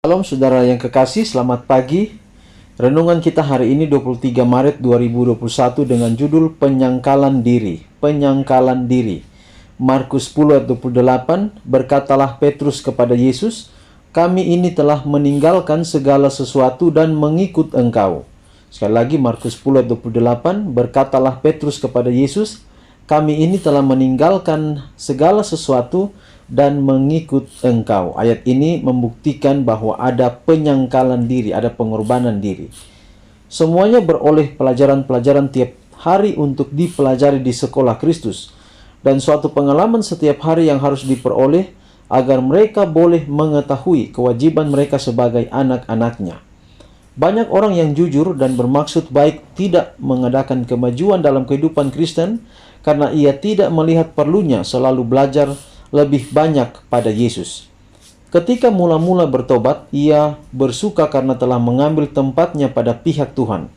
Shalom saudara yang kekasih, selamat pagi. Renungan kita hari ini 23 Maret 2021 dengan judul Penyangkalan Diri. Penyangkalan Diri. Markus 10 ayat 28, berkatalah Petrus kepada Yesus, kami ini telah meninggalkan segala sesuatu dan mengikut engkau. Sekali lagi Markus 10 ayat 28, berkatalah Petrus kepada Yesus, kami ini telah meninggalkan segala sesuatu dan mengikut engkau. Ayat ini membuktikan bahwa ada penyangkalan diri, ada pengorbanan diri. Semuanya beroleh pelajaran-pelajaran tiap hari untuk dipelajari di sekolah Kristus. Dan suatu pengalaman setiap hari yang harus diperoleh agar mereka boleh mengetahui kewajiban mereka sebagai anak-anaknya. Banyak orang yang jujur dan bermaksud baik tidak mengadakan kemajuan dalam kehidupan Kristen karena ia tidak melihat perlunya selalu belajar lebih banyak pada Yesus. Ketika mula-mula bertobat, ia bersuka karena telah mengambil tempatnya pada pihak Tuhan.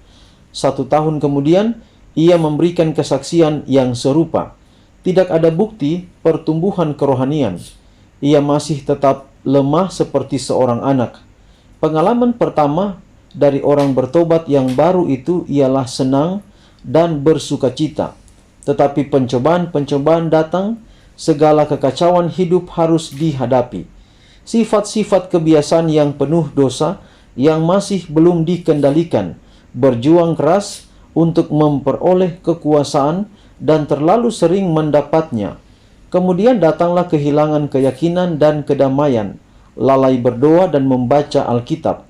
1 tahun kemudian, ia memberikan kesaksian yang serupa. Tidak ada bukti pertumbuhan kerohanian. Ia masih tetap lemah seperti seorang anak. Pengalaman pertama dari orang bertobat yang baru itu ialah senang dan bersukacita. Tetapi pencobaan-pencobaan datang, segala kekacauan hidup harus dihadapi. Sifat-sifat kebiasaan yang penuh dosa yang masih belum dikendalikan, berjuang keras untuk memperoleh kekuasaan dan terlalu sering mendapatnya. Kemudian datanglah kehilangan keyakinan dan kedamaian, lalai berdoa dan membaca Alkitab.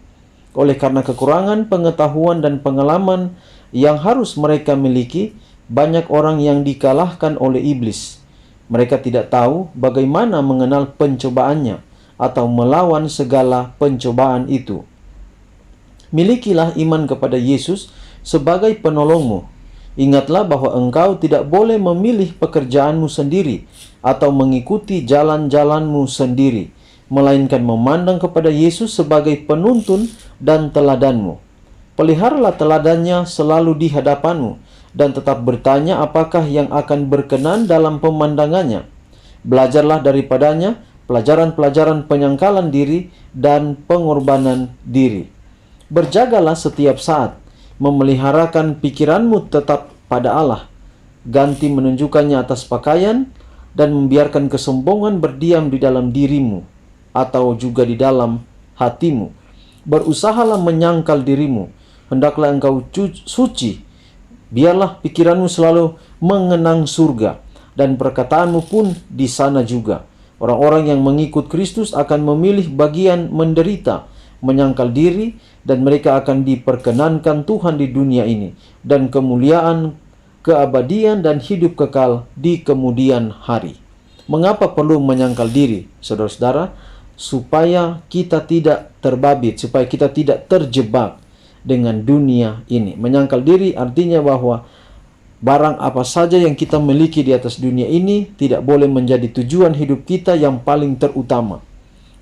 Oleh karena kekurangan pengetahuan dan pengalaman yang harus mereka miliki, banyak orang yang dikalahkan oleh iblis. Mereka tidak tahu bagaimana mengenal pencobaannya atau melawan segala pencobaan itu. Milikilah iman kepada Yesus sebagai penolongmu. Ingatlah bahwa engkau tidak boleh memilih pekerjaanmu sendiri atau mengikuti jalan-jalanmu sendiri, melainkan memandang kepada Yesus sebagai penuntun dan teladanmu. Peliharalah teladannya selalu di hadapanmu, dan tetap bertanya apakah yang akan berkenan dalam pemandangannya. Belajarlah daripadanya pelajaran-pelajaran penyangkalan diri dan pengorbanan diri. Berjagalah setiap saat, memeliharakan pikiranmu tetap pada Allah. Ganti menunjukkannya atas pakaian dan membiarkan kesombongan berdiam di dalam dirimu atau juga di dalam hatimu. Berusahalah menyangkal dirimu, hendaklah engkau suci. Biarlah pikiranmu selalu mengenang surga, dan perkataanmu pun di sana juga. Orang-orang yang mengikut Kristus akan memilih bagian menderita, menyangkal diri, dan mereka akan diperkenankan Tuhan di dunia ini, dan kemuliaan, keabadian, dan hidup kekal di kemudian hari. Mengapa perlu menyangkal diri, saudara-saudara? Supaya kita tidak terbabit, supaya kita tidak terjebak dengan dunia ini. Menyangkal diri artinya bahwa barang apa saja yang kita miliki di atas dunia ini tidak boleh menjadi tujuan hidup kita yang paling terutama.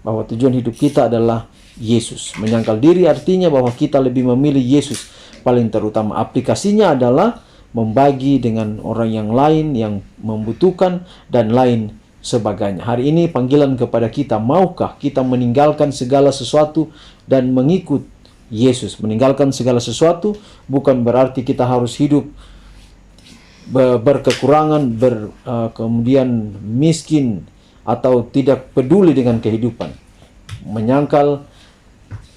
Bahwa tujuan hidup kita adalah Yesus. Menyangkal diri artinya bahwa kita lebih memilih Yesus paling terutama. Aplikasinya adalah membagi dengan orang yang lain yang membutuhkan dan lain sebagainya. Hari ini panggilan kepada kita, maukah kita meninggalkan segala sesuatu dan mengikut Yesus? Meninggalkan segala sesuatu bukan berarti kita harus hidup berkekurangan, kemudian miskin atau tidak peduli dengan kehidupan. Menyangkal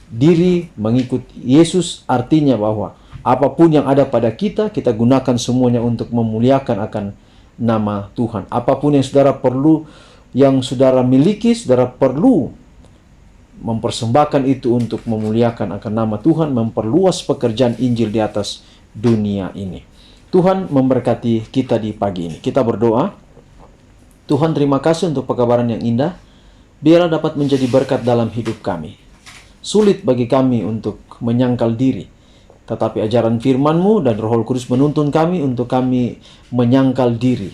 diri mengikut Yesus artinya bahwa apapun yang ada pada kita, kita gunakan semuanya untuk memuliakan akan nama Tuhan. Apapun yang saudara perlu, yang saudara miliki, saudara perlu mempersembahkan itu untuk memuliakan akan nama Tuhan, memperluas pekerjaan Injil di atas dunia ini. Tuhan memberkati kita di pagi ini. Kita berdoa. Tuhan, terima kasih untuk pekabaran yang indah. Biarlah dapat menjadi berkat dalam hidup kami. Sulit bagi kami untuk menyangkal diri, tetapi ajaran firman-Mu dan Roh Kudus menuntun kami untuk kami menyangkal diri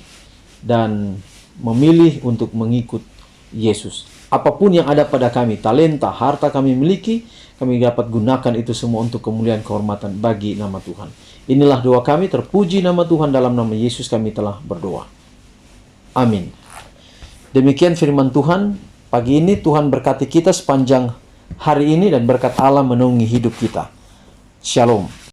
dan memilih untuk mengikut Yesus. Apapun yang ada pada kami, talenta, harta kami miliki, kami dapat gunakan itu semua untuk kemuliaan kehormatan bagi nama Tuhan. Inilah doa kami, terpuji nama Tuhan, dalam nama Yesus kami telah berdoa. Amin. Demikian firman Tuhan. Pagi ini Tuhan berkati kita sepanjang hari ini dan berkat Allah menaungi hidup kita. Shalom.